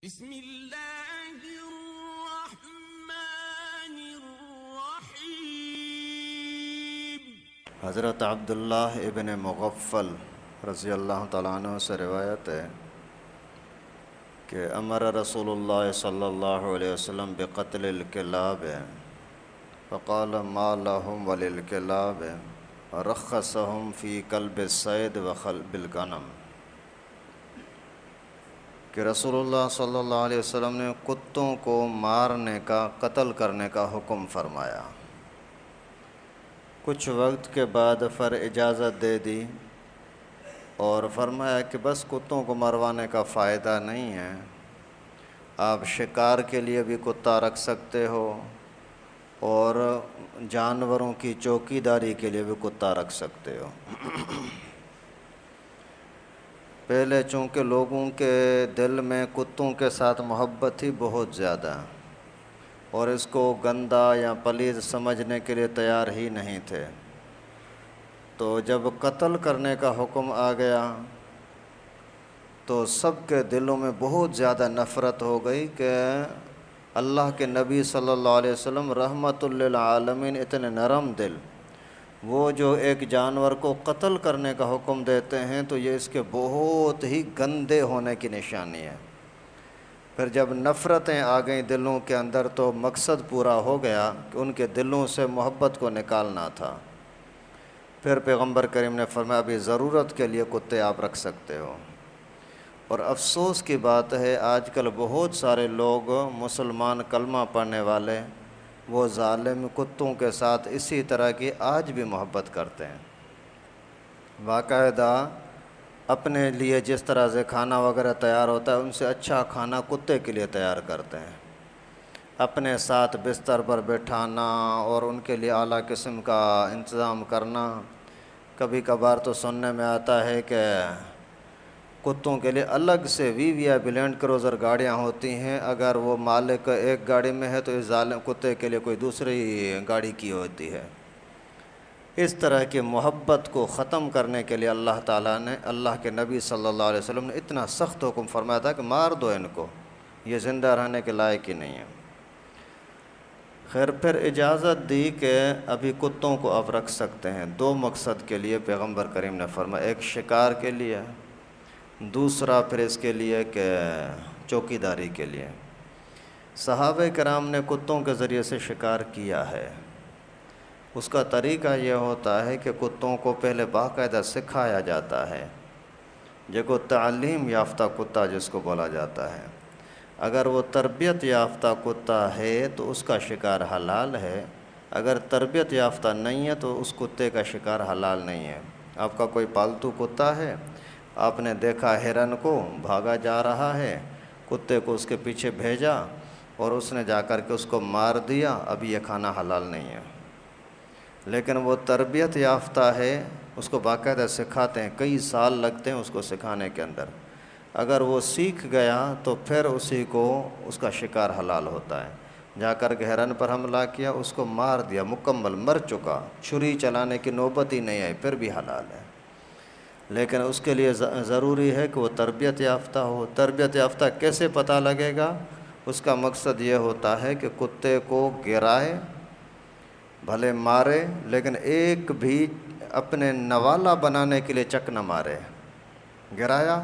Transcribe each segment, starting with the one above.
بسم اللہ الرحمن الرحیم۔ حضرت عبداللہ ابن مغفل رضی اللہ تعالیٰ عنہ سے روایت ہے کہ امر رسول اللہ صلی اللہ علیہ وسلم بقتل الکلاب فقال ما لهم وللکلاب رخصهم فی کلب الصید وخلب الغنم، کہ رسول اللہ صلی اللہ علیہ وسلم نے کتوں کو مارنے کا، قتل کرنے کا حکم فرمایا۔ کچھ وقت کے بعد پھر اجازت دے دی اور فرمایا کہ بس کتوں کو مروانے کا فائدہ نہیں ہے، آپ شکار کے لیے بھی کتا رکھ سکتے ہو اور جانوروں کی چوکی داری کے لیے بھی کتا رکھ سکتے ہو۔ پہلے چونکہ لوگوں کے دل میں کتوں کے ساتھ محبت ہی بہت زیادہ اور اس کو گندا یا پلید سمجھنے کے لیے تیار ہی نہیں تھے، تو جب قتل کرنے کا حکم آ گیا تو سب کے دلوں میں بہت زیادہ نفرت ہو گئی کہ اللہ کے نبی صلی اللہ علیہ وسلم رحمت للعالمین اتنے نرم دل، وہ جو ایک جانور کو قتل کرنے کا حکم دیتے ہیں تو یہ اس کے بہت ہی گندے ہونے کی نشانی ہے۔ پھر جب نفرتیں آ گئیں دلوں کے اندر تو مقصد پورا ہو گیا کہ ان کے دلوں سے محبت کو نکالنا تھا۔ پھر پیغمبر کریم نے فرمایا ابھی ضرورت کے لیے کتے آپ رکھ سکتے ہو۔ اور افسوس کی بات ہے آج کل بہت سارے لوگ مسلمان کلمہ پڑھنے والے وہ ظالم کتوں کے ساتھ اسی طرح کی آج بھی محبت کرتے ہیں، باقاعدہ اپنے لیے جس طرح سے کھانا وغیرہ تیار ہوتا ہے ان سے اچھا کھانا کتے کے لیے تیار کرتے ہیں، اپنے ساتھ بستر پر بٹھانا اور ان کے لیے اعلیٰ قسم کا انتظام کرنا۔ کبھی کبھار تو سننے میں آتا ہے کہ کتوں کے لیے الگ سے وی آئی پی لینڈ کروزر گاڑیاں ہوتی ہیں، اگر وہ مالک ایک گاڑی میں ہے تو اس ظالم کتے کے لیے کوئی دوسری گاڑی کی ہوتی ہے۔ اس طرح کی محبت کو ختم کرنے کے لیے اللہ تعالیٰ نے، اللہ کے نبی صلی اللہ علیہ وسلم نے اتنا سخت حکم فرمایا تھا کہ مار دو ان کو، یہ زندہ رہنے کے لائق ہی نہیں ہے۔ خیر پھر اجازت دی کہ ابھی کتوں کو آپ رکھ سکتے ہیں، دو مقصد کے لیے پیغمبر کریم نے فرمایا، ایک شکار کے لیے، دوسرا پھر اس کے لیے کہ چوکی داری کے لیے۔ صحابہ کرام نے کتوں کے ذریعے سے شکار کیا ہے۔ اس کا طریقہ یہ ہوتا ہے کہ کتوں کو پہلے باقاعدہ سکھایا جاتا ہے، جو تعلیم یافتہ کتا جس کو بولا جاتا ہے۔ اگر وہ تربیت یافتہ کتا ہے تو اس کا شکار حلال ہے، اگر تربیت یافتہ نہیں ہے تو اس کتے کا شکار حلال نہیں ہے۔ آپ کا کوئی پالتو کتا ہے، آپ نے دیکھا ہرن کو بھاگا جا رہا ہے، کتے کو اس کے پیچھے بھیجا اور اس نے جا کر کے اس کو مار دیا، اب یہ کھانا حلال نہیں ہے۔ لیکن وہ تربیت یافتہ ہے، اس کو باقاعدہ سکھاتے ہیں، کئی سال لگتے ہیں اس کو سکھانے کے اندر، اگر وہ سیکھ گیا تو پھر اسی کو اس کا شکار حلال ہوتا ہے۔ جا کر کے ہرن پر حملہ کیا، اس کو مار دیا، مکمل مر چکا، چھری چلانے کی نوبت ہی نہیں آئی، پھر بھی حلال ہے۔ لیکن اس کے لیے ضروری ہے کہ وہ تربیت یافتہ ہو۔ تربیت یافتہ کیسے پتہ لگے گا؟ اس کا مقصد یہ ہوتا ہے کہ کتے کو گرائے، بھلے مارے، لیکن ایک بھی اپنے نوالا بنانے کے لیے چک نہ مارے۔ گرایا،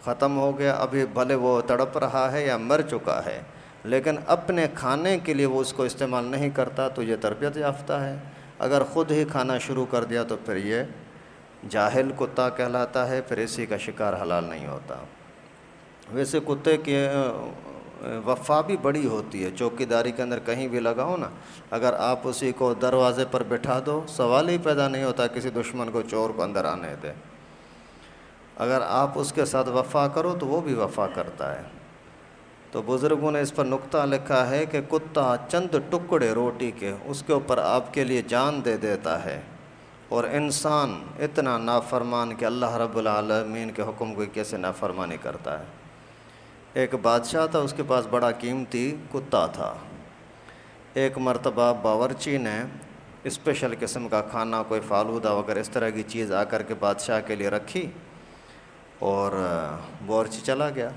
ختم ہو گیا، ابھی بھلے وہ تڑپ رہا ہے یا مر چکا ہے، لیکن اپنے کھانے کے لیے وہ اس کو استعمال نہیں کرتا تو یہ تربیت یافتہ ہے۔ اگر خود ہی کھانا شروع کر دیا تو پھر یہ جاہل کتا کہلاتا ہے، پھر اسی کا شکار حلال نہیں ہوتا۔ ویسے کتے کی وفا بھی بڑی ہوتی ہے، چوکی داری کے اندر کہیں بھی لگاؤ نا، اگر آپ اسی کو دروازے پر بٹھا دو سوال ہی پیدا نہیں ہوتا کسی دشمن کو، چور کو اندر آنے دے۔ اگر آپ اس کے ساتھ وفا کرو تو وہ بھی وفا کرتا ہے۔ تو بزرگوں نے اس پر نکتہ لکھا ہے کہ کتا چند ٹکڑے روٹی کے اس کے اوپر آپ کے لیے جان دے دیتا ہے، اور انسان اتنا نافرمان کہ اللہ رب العالمین کے حکم کو کیسے نافرمانی کرتا ہے۔ ایک بادشاہ تھا، اس کے پاس بڑا قیمتی کتا تھا۔ ایک مرتبہ باورچی نے اسپیشل قسم کا کھانا، کوئی فالودہ وغیرہ اس طرح کی چیز آ کر کے بادشاہ کے لیے رکھی اور باورچی چلا گیا۔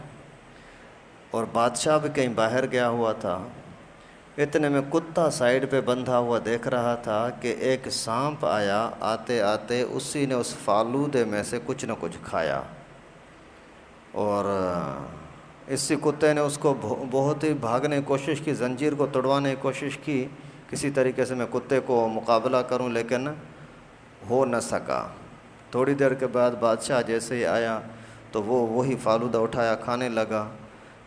اور بادشاہ بھی کہیں باہر گیا ہوا تھا۔ اتنے میں کتا سائیڈ پہ بندھا ہوا دیکھ رہا تھا کہ ایک سانپ آیا، آتے آتے اسی نے اس فالودے میں سے کچھ نہ کچھ کھایا، اور اسی کتے نے اس کو بہت ہی بھاگنے کی کوشش کی، زنجیر کو توڑوانے کی کوشش کی، کسی طریقے سے میں کتے کو مقابلہ کروں، لیکن ہو نہ سکا۔ تھوڑی دیر کے بعد بادشاہ جیسے ہی آیا تو وہ وہی فالودہ اٹھایا کھانے لگا۔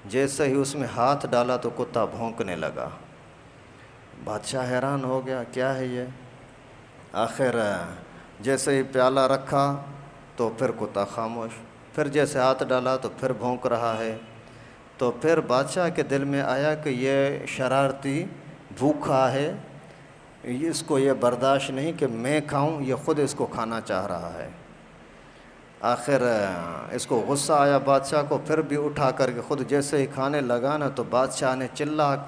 جیسے ہی اس میں ہاتھ ڈالا تو کتا بھونکنے لگا۔ بادشاہ حیران ہو گیا، کیا ہے یہ؟ آخر جیسے ہی پیالہ رکھا تو پھر کتا خاموش، پھر جیسے ہاتھ ڈالا تو پھر بھونک رہا ہے۔ تو پھر بادشاہ کے دل میں آیا کہ یہ شرارتی بھوکھا ہے، اس کو یہ برداشت نہیں کہ میں کھاؤں، یہ خود اس کو کھانا چاہ رہا ہے۔ آخر اس کو غصہ آیا بادشاہ کو، پھر بھی اٹھا کر کے خود جیسے ہی کھانے لگا نا، تو بادشاہ نے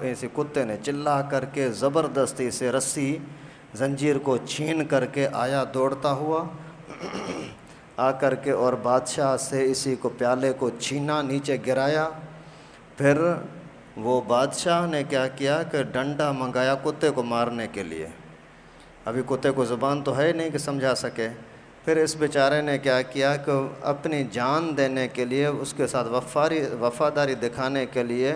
ایسے کتے نے چلا کر کے زبردستی سے رسی زنجیر کو چھین کر کے آیا دوڑتا ہوا، آ کر کے اور بادشاہ سے اسی کو پیالے کو چھینا، نیچے گرایا۔ پھر وہ بادشاہ نے کیا کیا کہ ڈنڈا منگایا کتے کو مارنے کے لیے۔ ابھی کتے کو زبان تو ہے نہیں کہ سمجھا سکے۔ پھر اس بیچارے نے کیا کیا کہ اپنی جان دینے کے لیے، اس کے ساتھ وفاداری دکھانے کے لیے،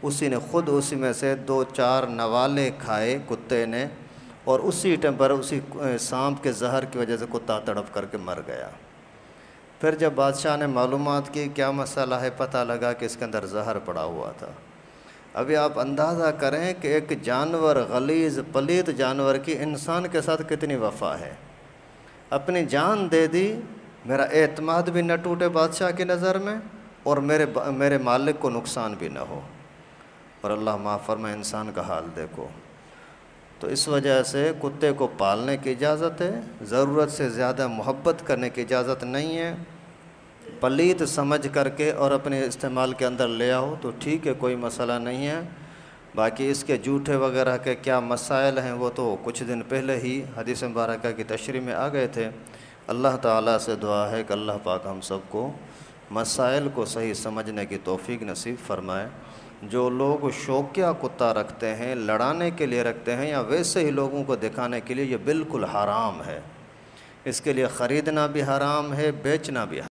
اسی نے خود اسی میں سے 2-4 نوالے کھائے کتے نے، اور اسی ٹائم پر اسی سانپ کے زہر کی وجہ سے کتا تڑپ کر کے مر گیا۔ پھر جب بادشاہ نے معلومات کی کیا مسئلہ ہے، پتہ لگا کہ اس کے اندر زہر پڑا ہوا تھا۔ ابھی آپ اندازہ کریں کہ ایک جانور، غلیظ پلیت جانور کی انسان کے ساتھ کتنی وفا ہے۔ اپنی جان دے دی، میرا اعتماد بھی نہ ٹوٹے بادشاہ کی نظر میں، اور میرے مالک کو نقصان بھی نہ ہو۔ اور اللہ معاف فرمائے، انسان کا حال دیکھو۔ تو اس وجہ سے کتے کو پالنے کی اجازت ہے، ضرورت سے زیادہ محبت کرنے کی اجازت نہیں ہے۔ پلیت سمجھ کر کے اور اپنے استعمال کے اندر لے آؤ تو ٹھیک ہے، کوئی مسئلہ نہیں ہے۔ باقی اس کے جوٹے وغیرہ کے کیا مسائل ہیں وہ تو کچھ دن پہلے ہی حدیث مبارکہ کی تشریح میں آ گئے تھے۔ اللہ تعالیٰ سے دعا ہے کہ اللہ پاک ہم سب کو مسائل کو صحیح سمجھنے کی توفیق نصیب فرمائے۔ جو لوگ شوقیہ کتا رکھتے ہیں، لڑانے کے لیے رکھتے ہیں، یا ویسے ہی لوگوں کو دکھانے کے لیے، یہ بالکل حرام ہے۔ اس کے لیے خریدنا بھی حرام ہے، بیچنا بھی حرام ہے۔